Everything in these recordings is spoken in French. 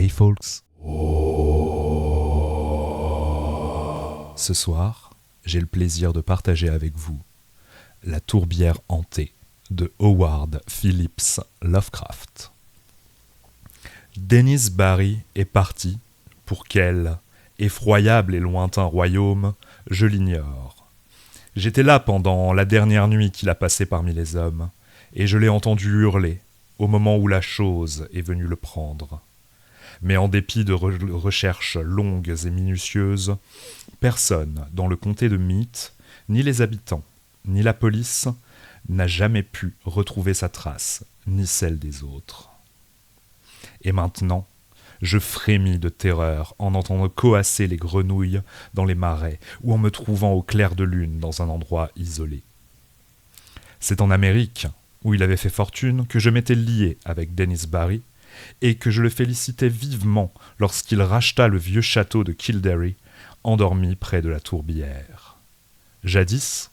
Hey folks. Ce soir, j'ai le plaisir de partager avec vous La tourbière hantée de Howard Phillips Lovecraft. Dennis Barry est parti, pour quel effroyable et lointain royaume, je l'ignore. J'étais là pendant la dernière nuit qu'il a passée parmi les hommes, et je l'ai entendu hurler au moment où la chose est venue le prendre. Mais en dépit de recherches longues et minutieuses, personne dans le comté de Meath, ni les habitants, ni la police, n'a jamais pu retrouver sa trace, ni celle des autres. Et maintenant, je frémis de terreur en entendant coasser les grenouilles dans les marais ou en me trouvant au clair de lune dans un endroit isolé. C'est en Amérique, où il avait fait fortune, que je m'étais lié avec Dennis Barry et que je le félicitais vivement lorsqu'il racheta le vieux château de Kildare, endormi près de la tourbière. Jadis,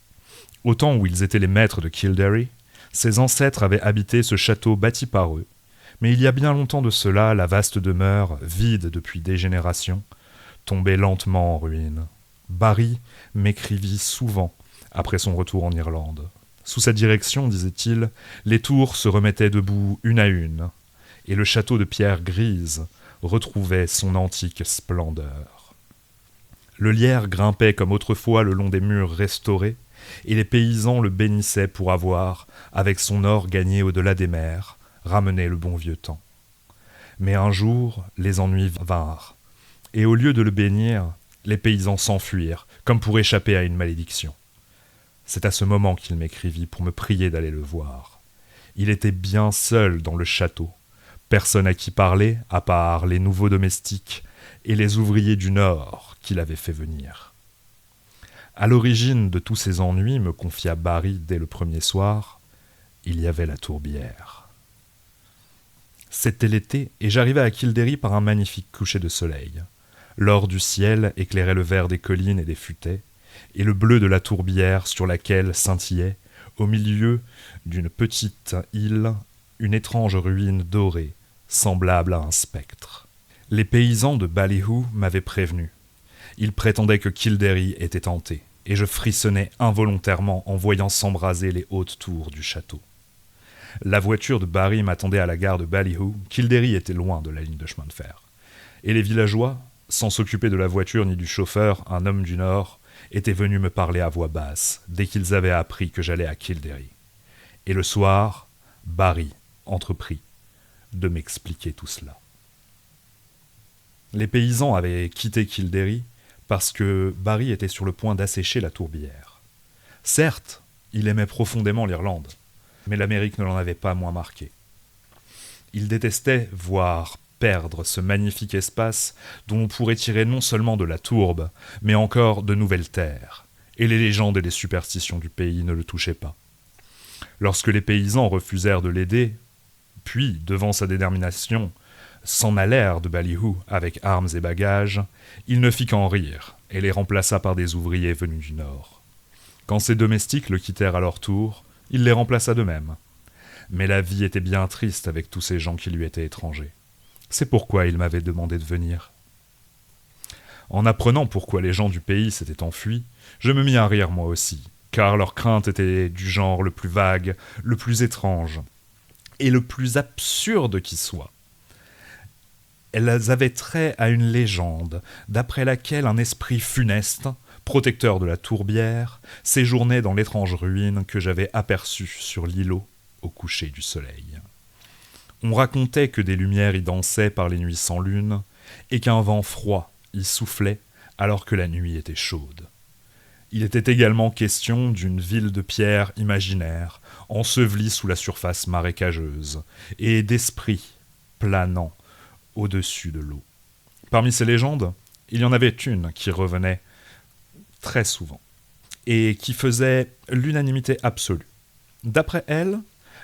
au temps où ils étaient les maîtres de Kildare, ses ancêtres avaient habité ce château bâti par eux, mais il y a bien longtemps de cela, la vaste demeure, vide depuis des générations, tombait lentement en ruine. Barry m'écrivit souvent après son retour en Irlande. Sous sa direction, disait-il, les tours se remettaient debout une à une, et le château de pierre grise retrouvait son antique splendeur. Le lierre grimpait comme autrefois le long des murs restaurés, et les paysans le bénissaient pour avoir, avec son or gagné au-delà des mers, ramené le bon vieux temps. Mais un jour, les ennuis vinrent, et au lieu de le bénir, les paysans s'enfuirent, comme pour échapper à une malédiction. C'est à ce moment qu'il m'écrivit pour me prier d'aller le voir. Il était bien seul dans le château, personne à qui parler, à part les nouveaux domestiques et les ouvriers du Nord qu'il avait fait venir. À l'origine de tous ces ennuis, me confia Barry dès le premier soir, il y avait la tourbière. C'était l'été, et j'arrivais à Kildare par un magnifique coucher de soleil. L'or du ciel éclairait le vert des collines et des futaies, et le bleu de la tourbière sur laquelle scintillait, au milieu d'une petite île, une étrange ruine dorée, semblable à un spectre. Les paysans de Ballyhoo m'avaient prévenu. Ils prétendaient que Kildare était hanté, et je frissonnais involontairement en voyant s'embraser les hautes tours du château. La voiture de Barry m'attendait à la gare de Ballyhoo. Kildare était loin de la ligne de chemin de fer. Et les villageois, sans s'occuper de la voiture ni du chauffeur, un homme du Nord, étaient venus me parler à voix basse, dès qu'ils avaient appris que j'allais à Kildare. Et le soir, Barry entreprit de m'expliquer tout cela. Les paysans avaient quitté Kildare parce que Barry était sur le point d'assécher la tourbière. Certes, il aimait profondément l'Irlande, mais l'Amérique ne l'en avait pas moins marqué. Il détestait voir perdre ce magnifique espace dont on pourrait tirer non seulement de la tourbe, mais encore de nouvelles terres, et les légendes et les superstitions du pays ne le touchaient pas. Lorsque les paysans refusèrent de l'aider, puis, devant sa détermination, s'en allèrent de Ballyhoo avec armes et bagages, il ne fit qu'en rire, et les remplaça par des ouvriers venus du Nord. Quand ses domestiques le quittèrent à leur tour, il les remplaça d'eux-mêmes. Mais la vie était bien triste avec tous ces gens qui lui étaient étrangers. C'est pourquoi il m'avait demandé de venir. En apprenant pourquoi les gens du pays s'étaient enfuis, je me mis à rire moi aussi, car leurs craintes étaient du genre le plus vague, le plus étrange, et le plus absurde qui soit. Elles avaient trait à une légende, d'après laquelle un esprit funeste, protecteur de la tourbière, séjournait dans l'étrange ruine que j'avais aperçue sur l'îlot au coucher du soleil. On racontait que des lumières y dansaient par les nuits sans lune, et qu'un vent froid y soufflait alors que la nuit était chaude. Il était également question d'une ville de pierre imaginaire, ensevelie sous la surface marécageuse, et d'esprits planant au-dessus de l'eau. Parmi ces légendes, il y en avait une qui revenait très souvent, et qui faisait l'unanimité absolue. D'après elle,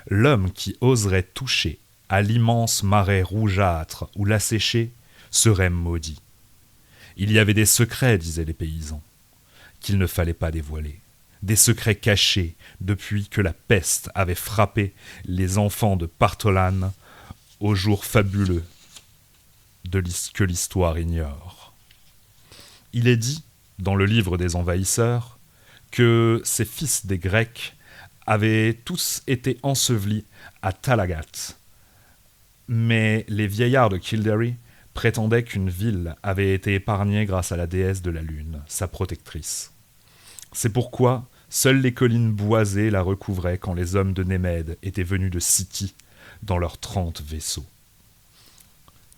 l'homme qui oserait toucher à l'immense marais rougeâtre ou l'assécher serait maudit. Il y avait des secrets, disaient les paysans, qu'il ne fallait pas dévoiler, des secrets cachés depuis que la peste avait frappé les enfants de Partolan au jour fabuleux que l'histoire ignore. Il est dit, dans le livre des envahisseurs, que ces fils des Grecs avaient tous été ensevelis à Talagat. Mais les vieillards de Kildare prétendaient qu'une ville avait été épargnée grâce à la déesse de la lune, sa protectrice. C'est pourquoi seules les collines boisées la recouvraient quand les hommes de Némède étaient venus de City dans leurs 30 vaisseaux.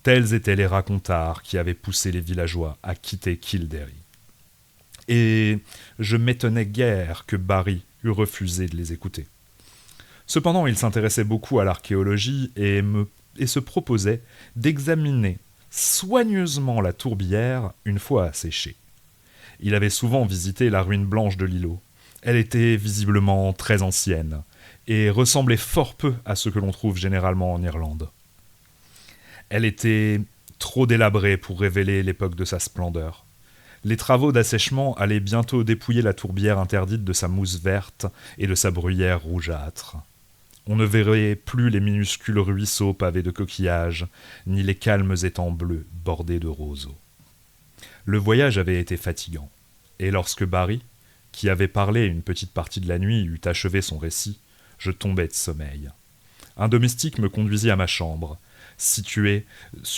Tels étaient les racontars qui avaient poussé les villageois à quitter Kildare. Et je m'étonnais guère que Barry eût refusé de les écouter. Cependant, il s'intéressait beaucoup à l'archéologie et se proposait d'examiner soigneusement la tourbière une fois asséchée. Il avait souvent visité la ruine blanche de l'îlot. Elle était visiblement très ancienne et ressemblait fort peu à ce que l'on trouve généralement en Irlande. Elle était trop délabrée pour révéler l'époque de sa splendeur. Les travaux d'assèchement allaient bientôt dépouiller la tourbière interdite de sa mousse verte et de sa bruyère rougeâtre. On ne verrait plus les minuscules ruisseaux pavés de coquillages, ni les calmes étangs bleus bordés de roseaux. Le voyage avait été fatigant, et lorsque Barry, qui avait parlé une petite partie de la nuit, eut achevé son récit, je tombais de sommeil. Un domestique me conduisit à ma chambre, située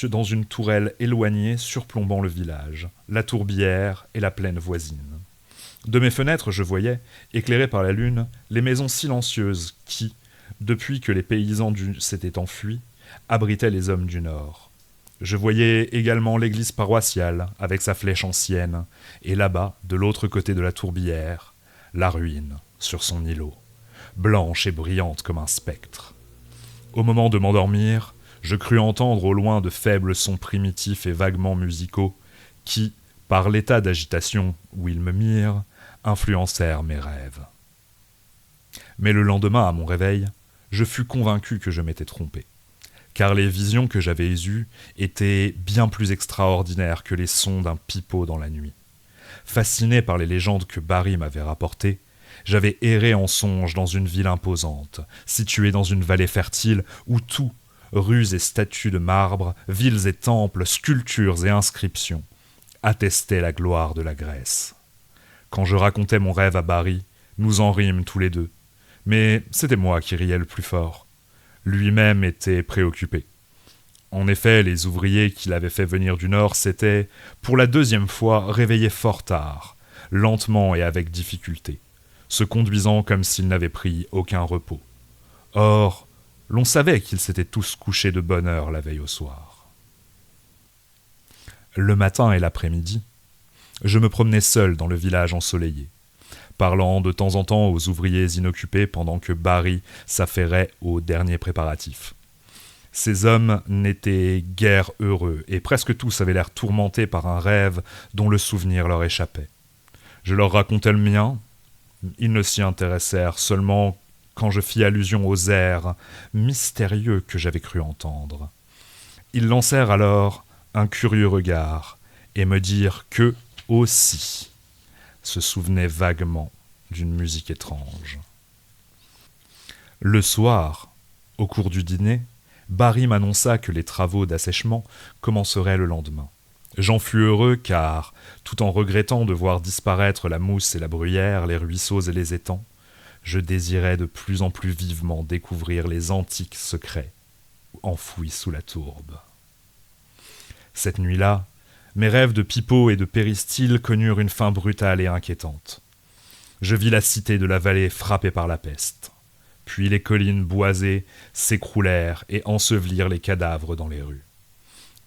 dans une tourelle éloignée surplombant le village, la tourbière et la plaine voisine. De mes fenêtres, je voyais, éclairées par la lune, les maisons silencieuses qui, depuis que les paysans s'étaient enfuis, abritaient les hommes du Nord. Je voyais également l'église paroissiale, avec sa flèche ancienne, et là-bas, de l'autre côté de la tourbière, la ruine, sur son îlot, blanche et brillante comme un spectre. Au moment de m'endormir, je crus entendre au loin de faibles sons primitifs et vaguement musicaux qui, par l'état d'agitation où ils me mirent, influencèrent mes rêves. Mais le lendemain, à mon réveil, je fus convaincu que je m'étais trompé, car les visions que j'avais eues étaient bien plus extraordinaires que les sons d'un pipeau dans la nuit. Fasciné par les légendes que Barry m'avait rapportées, j'avais erré en songe dans une ville imposante, située dans une vallée fertile où tout, rues et statues de marbre, villes et temples, sculptures et inscriptions, attestaient la gloire de la Grèce. Quand je racontais mon rêve à Barry, nous en rîmes tous les deux, mais c'était moi qui riais le plus fort. Lui-même était préoccupé. En effet, les ouvriers qu'il avait fait venir du Nord s'étaient, pour la 2e fois, réveillés fort tard, lentement et avec difficulté, se conduisant comme s'ils n'avaient pris aucun repos. Or, l'on savait qu'ils s'étaient tous couchés de bonne heure la veille au soir. Le matin et l'après-midi, je me promenais seul dans le village ensoleillé, parlant de temps en temps aux ouvriers inoccupés pendant que Barry s'affairait aux derniers préparatifs. Ces hommes n'étaient guère heureux, et presque tous avaient l'air tourmentés par un rêve dont le souvenir leur échappait. Je leur racontais le mien, ils ne s'y intéressèrent seulement quand je fis allusion aux airs mystérieux que j'avais cru entendre. Ils lancèrent alors un curieux regard, et me dirent qu'eux aussi se souvenaient vaguement d'une musique étrange. Le soir, au cours du dîner, Barry m'annonça que les travaux d'assèchement commenceraient le lendemain. J'en fus heureux car, tout en regrettant de voir disparaître la mousse et la bruyère, les ruisseaux et les étangs, je désirais de plus en plus vivement découvrir les antiques secrets enfouis sous la tourbe. Cette nuit-là, mes rêves de pipeau et de péristyle connurent une fin brutale et inquiétante. Je vis la cité de la vallée frappée par la peste. Puis les collines boisées s'écroulèrent et ensevelirent les cadavres dans les rues.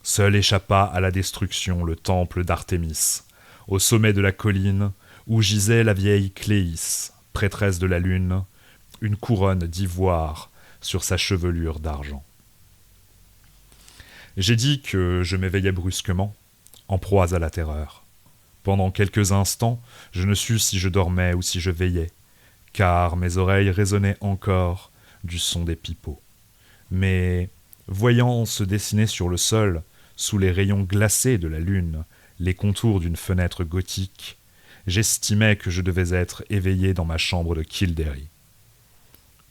Seul échappa à la destruction le temple d'Artémis, au sommet de la colline où gisait la vieille Cléis, prêtresse de la lune, une couronne d'ivoire sur sa chevelure d'argent. J'ai dit que je m'éveillais brusquement, en proie à la terreur. Pendant quelques instants, je ne sus si je dormais ou si je veillais, car mes oreilles résonnaient encore du son des pipeaux. Mais, voyant se dessiner sur le sol, sous les rayons glacés de la lune, les contours d'une fenêtre gothique, j'estimais que je devais être éveillé dans ma chambre de Kildare.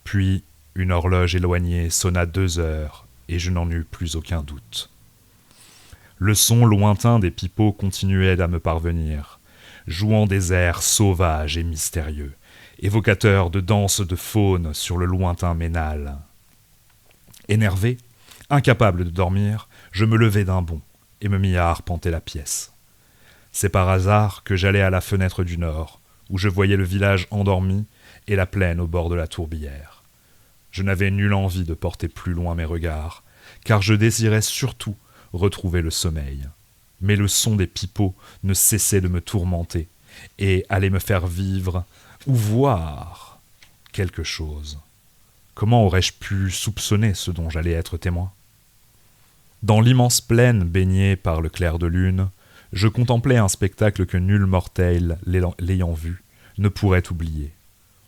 Puis, une horloge éloignée sonna 2 heures, et je n'en eus plus aucun doute. Le son lointain des pipeaux continuait à me parvenir, jouant des airs sauvages et mystérieux, évocateurs de danses de faune sur le lointain ménal. Énervé, incapable de dormir, je me levai d'un bond et me mis à arpenter la pièce. C'est par hasard que j'allai à la fenêtre du nord, où je voyais le village endormi et la plaine au bord de la tourbière. Je n'avais nulle envie de porter plus loin mes regards, car je désirais surtout retrouver le sommeil. Mais le son des pipeaux ne cessait de me tourmenter et allait me faire vivre ou voir quelque chose. Comment aurais-je pu soupçonner ce dont j'allais être témoin ? Dans l'immense plaine baignée par le clair de lune, je contemplais un spectacle que nul mortel, l'ayant vu, ne pourrait oublier.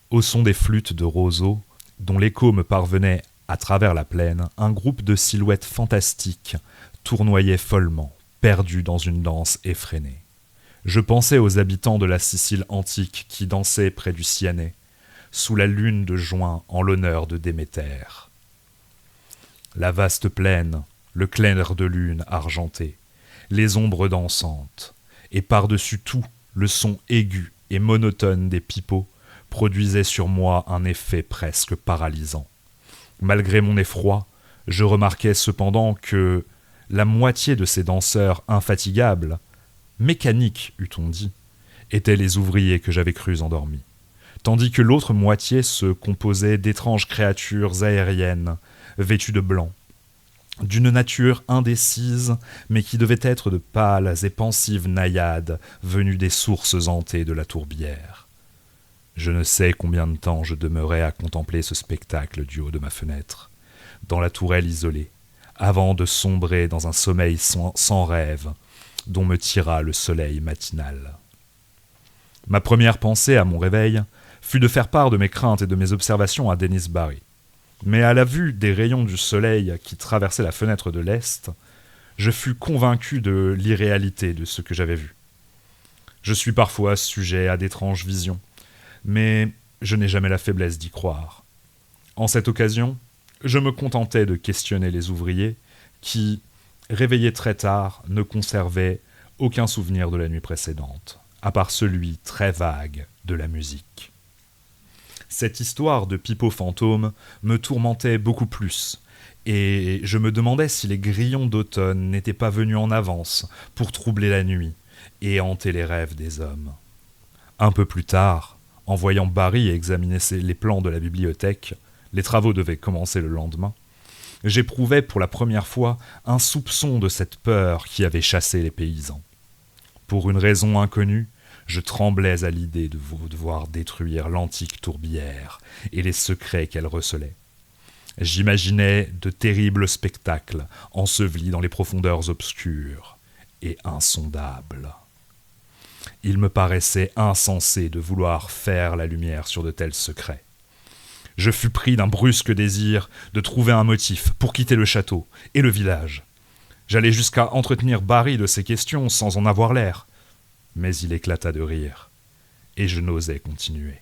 Au son des flûtes de roseaux, dont l'écho me parvenait à travers la plaine, un groupe de silhouettes fantastiques tournoyait follement, perdu dans une danse effrénée. Je pensais aux habitants de la Sicile antique qui dansaient près du Cyanée, sous la lune de juin en l'honneur de Déméter. La vaste plaine, le clair de lune argenté, les ombres dansantes, et par-dessus tout, le son aigu et monotone des pipeaux produisait sur moi un effet presque paralysant. Malgré mon effroi, je remarquai cependant que la moitié de ces danseurs infatigables, mécaniques eût-on dit, étaient les ouvriers que j'avais crus endormis, tandis que l'autre moitié se composait d'étranges créatures aériennes, vêtues de blanc, d'une nature indécise, mais qui devaient être de pâles et pensives naïades venues des sources hantées de la tourbière. Je ne sais combien de temps je demeurai à contempler ce spectacle du haut de ma fenêtre, dans la tourelle isolée, avant de sombrer dans un sommeil sans rêve, dont me tira le soleil matinal. Ma première pensée à mon réveil fut de faire part de mes craintes et de mes observations à Dennis Barry. Mais à la vue des rayons du soleil qui traversaient la fenêtre de l'Est, je fus convaincu de l'irréalité de ce que j'avais vu. Je suis parfois sujet à d'étranges visions, mais je n'ai jamais la faiblesse d'y croire. En cette occasion, je me contentais de questionner les ouvriers qui, réveillés très tard, ne conservaient aucun souvenir de la nuit précédente, à part celui très vague de la musique. Cette histoire de pipeau fantôme me tourmentait beaucoup plus, et je me demandais si les grillons d'automne n'étaient pas venus en avance pour troubler la nuit et hanter les rêves des hommes. Un peu plus tard, en voyant Barry examiner les plans de la bibliothèque, les travaux devaient commencer le lendemain, j'éprouvais pour la première fois un soupçon de cette peur qui avait chassé les paysans. Pour une raison inconnue, je tremblais à l'idée de devoir détruire l'antique tourbière et les secrets qu'elle recelait. J'imaginais de terribles spectacles ensevelis dans les profondeurs obscures et insondables. Il me paraissait insensé de vouloir faire la lumière sur de tels secrets. Je fus pris d'un brusque désir de trouver un motif pour quitter le château et le village. J'allais jusqu'à entretenir Barry de ces questions sans en avoir l'air. Mais il éclata de rire, et je n'osais continuer.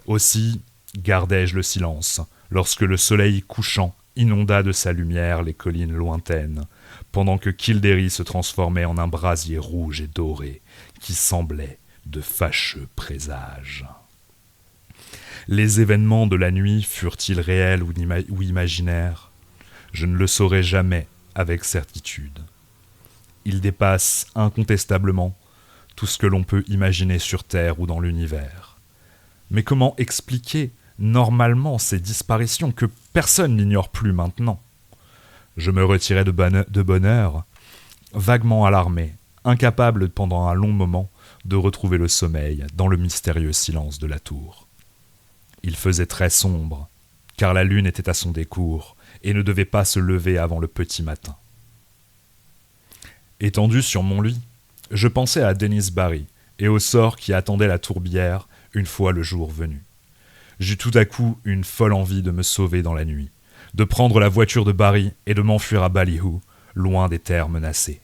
Aussi gardai-je le silence lorsque le soleil couchant inonda de sa lumière les collines lointaines, pendant que Kildary se transformait en un brasier rouge et doré qui semblait de fâcheux présages. Les événements de la nuit furent-ils réels ou imaginaires ? Je ne le saurais jamais avec certitude. Ils dépassent incontestablement tout ce que l'on peut imaginer sur Terre ou dans l'univers. Mais comment expliquer normalement ces disparitions que personne n'ignore plus maintenant ? Je me retirai de bonne heure, vaguement alarmé, incapable pendant un long moment de retrouver le sommeil dans le mystérieux silence de la tour. Il faisait très sombre, car la lune était à son décours et ne devait pas se lever avant le petit matin. Étendu sur mon lit, je pensais à Dennis Barry et au sort qui attendait la tourbière une fois le jour venu. J'eus tout à coup une folle envie de me sauver dans la nuit, de prendre la voiture de Barry et de m'enfuir à Ballyhoo, loin des terres menacées.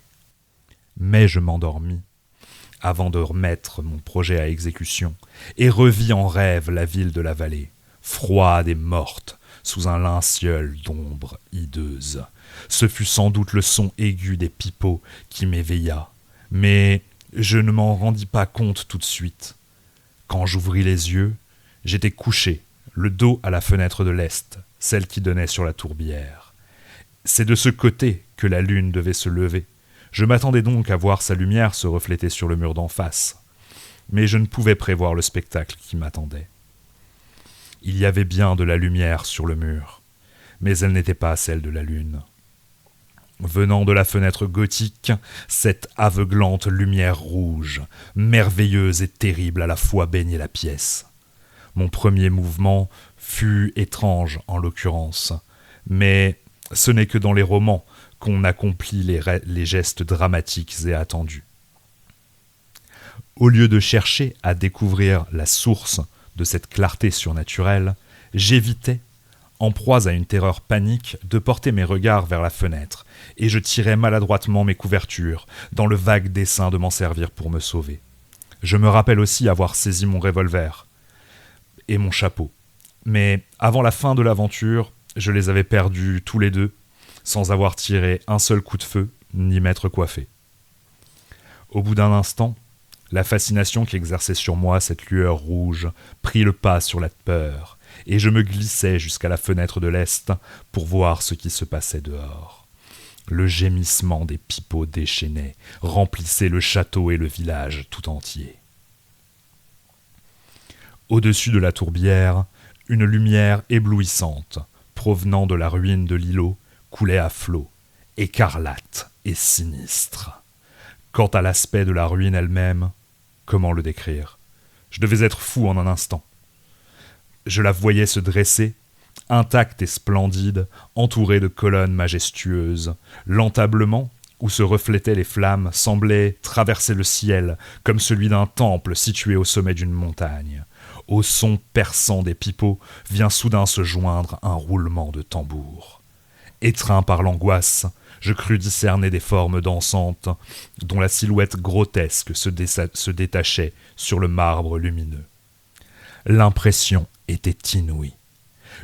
Mais je m'endormis avant de remettre mon projet à exécution et revis en rêve la ville de la vallée, froide et morte, sous un linceul d'ombre hideuse. Ce fut sans doute le son aigu des pipeaux qui m'éveilla, mais je ne m'en rendis pas compte tout de suite. Quand j'ouvris les yeux, j'étais couché, le dos à la fenêtre de l'est, celle qui donnait sur la tourbière. C'est de ce côté que la lune devait se lever. Je m'attendais donc à voir sa lumière se refléter sur le mur d'en face. Mais je ne pouvais prévoir le spectacle qui m'attendait. Il y avait bien de la lumière sur le mur, mais elle n'était pas celle de la lune. Venant de la fenêtre gothique, cette aveuglante lumière rouge, merveilleuse et terrible à la fois, baignait la pièce. Mon premier mouvement fut étrange en l'occurrence, mais ce n'est que dans les romans qu'on accomplit les gestes dramatiques et attendus. Au lieu de chercher à découvrir la source de cette clarté surnaturelle, j'évitais, en proie à une terreur panique, de porter mes regards vers la fenêtre, et je tirais maladroitement mes couvertures, dans le vague dessein de m'en servir pour me sauver. Je me rappelle aussi avoir saisi mon revolver et mon chapeau, mais avant la fin de l'aventure, je les avais perdus tous les deux, sans avoir tiré un seul coup de feu, ni m'être coiffé. Au bout d'un instant, la fascination qui exerçait sur moi cette lueur rouge prit le pas sur la peur, et je me glissai jusqu'à la fenêtre de l'est pour voir ce qui se passait dehors. Le gémissement des pipeaux déchaînés remplissait le château et le village tout entier. Au-dessus de la tourbière, une lumière éblouissante, provenant de la ruine de l'îlot, coulait à flot, écarlate et sinistre. Quant à l'aspect de la ruine elle-même, comment le décrire ? Je devais être fou en un instant. Je la voyais se dresser, intacte et splendide, entourée de colonnes majestueuses. L'entablement, où se reflétaient les flammes, semblait traverser le ciel, comme celui d'un temple situé au sommet d'une montagne. Au son perçant des pipeaux vient soudain se joindre un roulement de tambour. Étreint par l'angoisse, je crus discerner des formes dansantes dont la silhouette grotesque se détachait sur le marbre lumineux. L'impression était inouïe.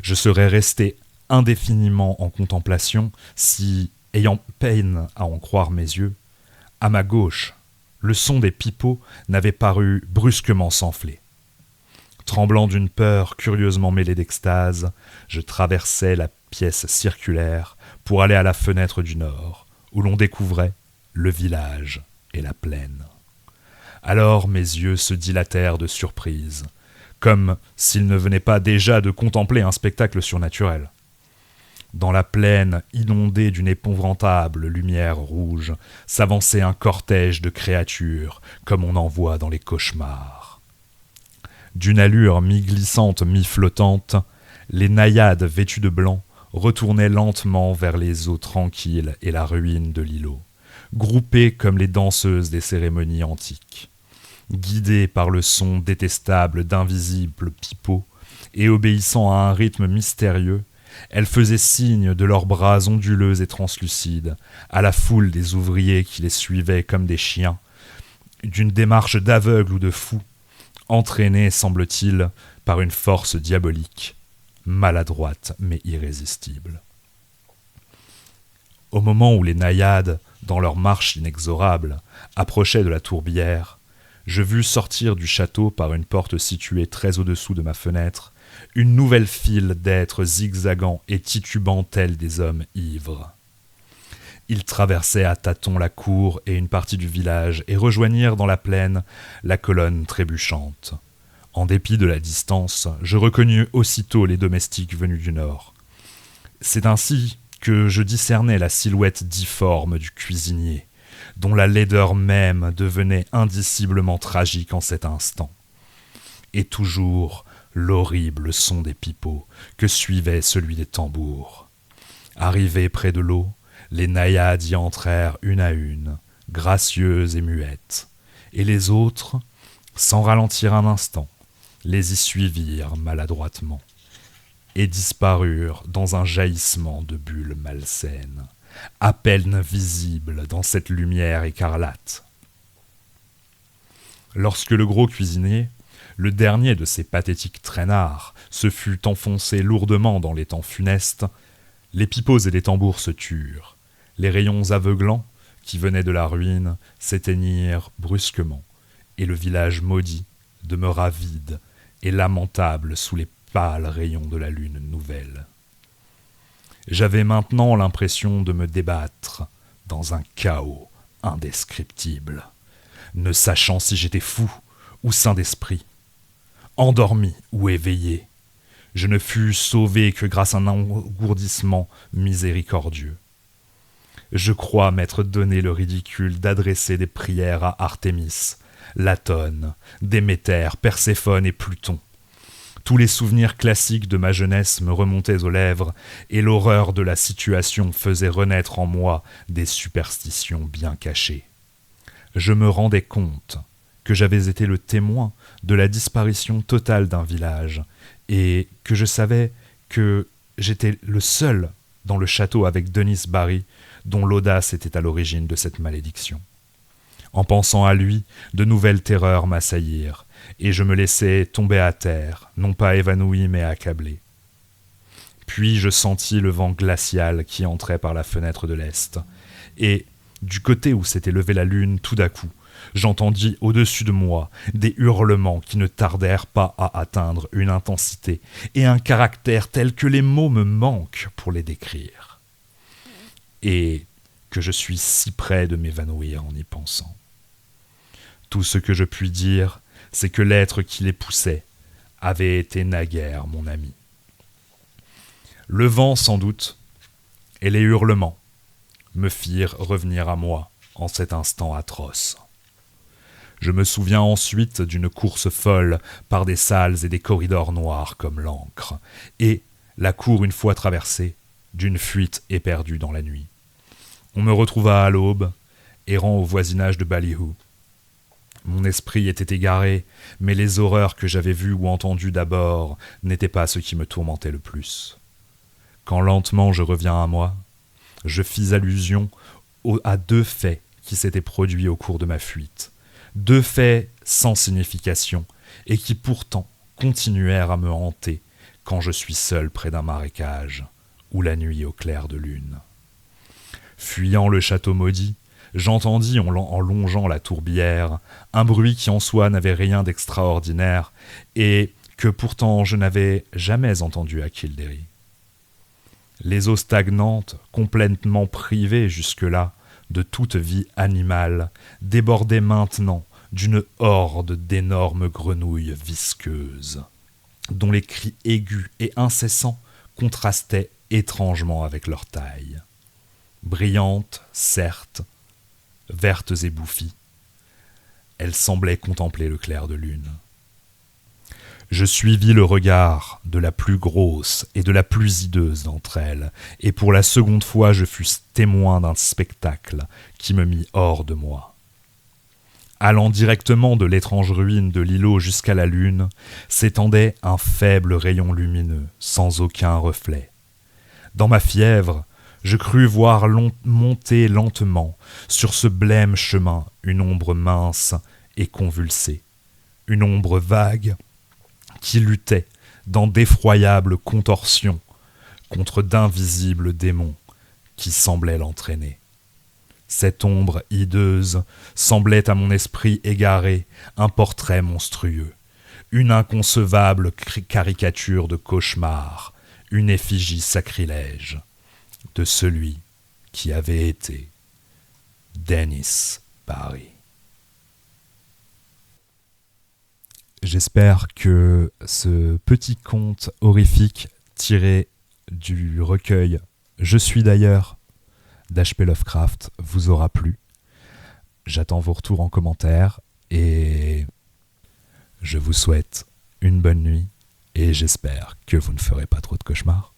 Je serais resté indéfiniment en contemplation si, ayant peine à en croire mes yeux, à ma gauche, le son des pipeaux n'avait paru brusquement s'enfler. Tremblant d'une peur curieusement mêlée d'extase, je traversai la pièce circulaire pour aller à la fenêtre du nord, où l'on découvrait le village et la plaine. Alors mes yeux se dilatèrent de surprise, comme s'ils ne venaient pas déjà de contempler un spectacle surnaturel. Dans la plaine inondée d'une épouvantable lumière rouge s'avançait un cortège de créatures comme on en voit dans les cauchemars. D'une allure mi-glissante, mi-flottante, les naïades vêtues de blanc retournaient lentement vers les eaux tranquilles et la ruine de l'îlot, groupées comme les danseuses des cérémonies antiques. Guidées par le son détestable d'invisibles pipeaux et obéissant à un rythme mystérieux, elles faisaient signe de leurs bras onduleux et translucides à la foule des ouvriers qui les suivaient comme des chiens, d'une démarche d'aveugle ou de fou, entraînés, semble-t-il, par une force diabolique, maladroite mais irrésistible. Au moment où les naïades, dans leur marche inexorable, approchaient de la tourbière, je vis sortir du château par une porte située très au-dessous de ma fenêtre une nouvelle file d'êtres zigzagant et titubant tels des hommes ivres. Ils traversaient à tâtons la cour et une partie du village et rejoignirent dans la plaine la colonne trébuchante. En dépit de la distance, je reconnus aussitôt les domestiques venus du nord. C'est ainsi que je discernais la silhouette difforme du cuisinier, dont la laideur même devenait indiciblement tragique en cet instant. Et toujours l'horrible son des pipeaux que suivait celui des tambours. Arrivés près de l'eau, les naïades y entrèrent une à une, gracieuses et muettes, et les autres, sans ralentir un instant, les y suivirent maladroitement, et disparurent dans un jaillissement de bulles malsaines, à peine visibles dans cette lumière écarlate. Lorsque le gros cuisinier, Le dernier de ces pathétiques traînards se fut enfoncé lourdement dans les temps funestes. Les pipeaux et les tambours se turent. Les rayons aveuglants, qui venaient de la ruine, s'éteignirent brusquement, et le village maudit demeura vide et lamentable sous les pâles rayons de la lune nouvelle. J'avais maintenant l'impression de me débattre dans un chaos indescriptible, ne sachant si j'étais fou ou sain d'esprit, endormi ou éveillé. Je ne fus sauvé que grâce à un engourdissement miséricordieux. Je crois m'être donné le ridicule d'adresser des prières à Artémis, Latone, Déméter, Perséphone et Pluton. Tous les souvenirs classiques de ma jeunesse me remontaient aux lèvres, et l'horreur de la situation faisait renaître en moi des superstitions bien cachées. Je me rendais compte que j'avais été le témoin de la disparition totale d'un village, et que je savais que j'étais le seul dans le château avec Denis Barry, dont l'audace était à l'origine de cette malédiction. En pensant à lui, de nouvelles terreurs m'assaillirent, et je me laissai tomber à terre, non pas évanoui mais accablé. Puis je sentis le vent glacial qui entrait par la fenêtre de l'est, et, du côté où s'était levée la lune, tout à coup, j'entendis au-dessus de moi des hurlements qui ne tardèrent pas à atteindre une intensité et un caractère tel que les mots me manquent pour les décrire. Et que je suis si près de m'évanouir en y pensant. Tout ce que je puis dire, c'est que l'être qui les poussait avait été naguère mon ami. Le vent, sans doute, et les hurlements me firent revenir à moi en cet instant atroce. Je me souviens ensuite d'une course folle par des salles et des corridors noirs comme l'encre, et, la cour une fois traversée, d'une fuite éperdue dans la nuit. On me retrouva à l'aube, errant au voisinage de Ballyhoo. Mon esprit était égaré, mais les horreurs que j'avais vues ou entendues d'abord n'étaient pas ce qui me tourmentait le plus. Quand lentement je reviens à moi, je fis allusion à 2 faits qui s'étaient produits au cours de ma fuite. 2 faits sans signification et qui pourtant continuèrent à me hanter quand je suis seul près d'un marécage ou la nuit au clair de lune. Fuyant le château maudit, j'entendis en longeant la tourbière un bruit qui en soi n'avait rien d'extraordinaire et que pourtant je n'avais jamais entendu à Kildare. Les eaux stagnantes, complètement privées jusque-là de toute vie animale, débordaient maintenant d'une horde d'énormes grenouilles visqueuses, dont les cris aigus et incessants contrastaient étrangement avec leur taille. Brillantes, certes, vertes et bouffies, elles semblaient contempler le clair de lune. Je suivis le regard de la plus grosse et de la plus hideuse d'entre elles, et pour la seconde fois je fus témoin d'un spectacle qui me mit hors de moi. Allant directement de l'étrange ruine de l'îlot jusqu'à la lune, s'étendait un faible rayon lumineux, sans aucun reflet. Dans ma fièvre, je crus voir monter lentement sur ce blême chemin une ombre mince et convulsée, une ombre vague qui luttait dans d'effroyables contorsions contre d'invisibles démons qui semblaient l'entraîner. Cette ombre hideuse semblait à mon esprit égaré un portrait monstrueux, une inconcevable caricature de cauchemar, une effigie sacrilège de celui qui avait été Denis Barry. J'espère que ce petit conte horrifique tiré du recueil « Je suis d'ailleurs » d'H.P. Lovecraft vous aura plu. J'attends vos retours en commentaire et je vous souhaite une bonne nuit et j'espère que vous ne ferez pas trop de cauchemars.